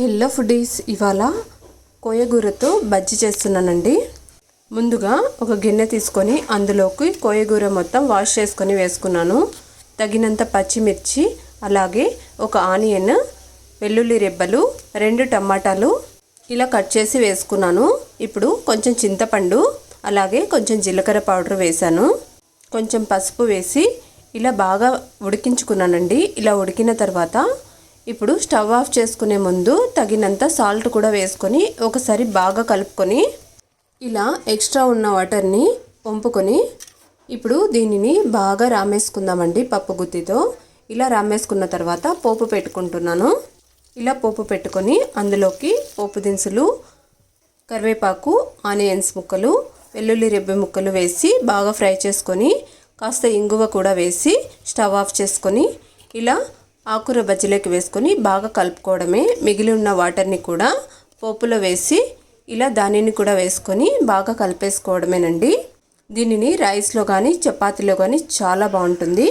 Hello foodies ఇవాళ కోయగూరతో బజ్జీ చేస్తున్నానండి. ముందుగా ఒక గిన్నె తీసుకొని అందులోకి కోయగూర మొత్తం వాష్ చేసుకొని వేసుకున్నాను. తగినంత పచ్చిమిర్చి, అలాగే ఒక ఆనియన్, వెల్లుల్లి రెబ్బలు, 2 టమాటాలు ఇలా కట్ చేసి వేసుకున్నాను. ఇప్పుడు కొంచెం చింతపండు, అలాగే కొంచెం జీలకర్ర పౌడర్ వేసాను. కొంచెం పసుపు వేసి ఇలా బాగా ఉడికించుకున్నానండి. ఇలా ఉడికిన తర్వాత ఇప్పుడు స్టవ్ ఆఫ్ చేసుకునే ముందు తగినంత సాల్ట్ కూడా వేసుకొని ఒకసారి బాగా కలుపుకొని ఇలా ఎక్స్ట్రా ఉన్న వాటర్ని వంపుకొని ఇప్పుడు దీనిని బాగా రామేసుకుందామండి. పప్పు గుత్తితో ఇలా రామేసుకున్న తర్వాత పోపు పెట్టుకుంటున్నాను. ఇలా పోపు పెట్టుకొని అందులోకి పోపు దినుసులు, కరివేపాకు, ఆనియన్స్ ముక్కలు, వెల్లుల్లి రెబ్బ ముక్కలు వేసి బాగా ఫ్రై చేసుకొని కాస్త ఇంగువ కూడా వేసి స్టవ్ ఆఫ్ చేసుకొని ఇలా ఆకుకూర బజ్జీలోకి వేసుకొని బాగా కలుపుకోవడమే. మిగిలి ఉన్న వాటర్ని కూడా పోపులో వేసి ఇలా దానిని కూడా వేసుకొని బాగా కలిపేసుకోవడమేనండి. దీనిని రైస్లో కానీ చపాతీలో కానీ చాలా బాగుంటుంది.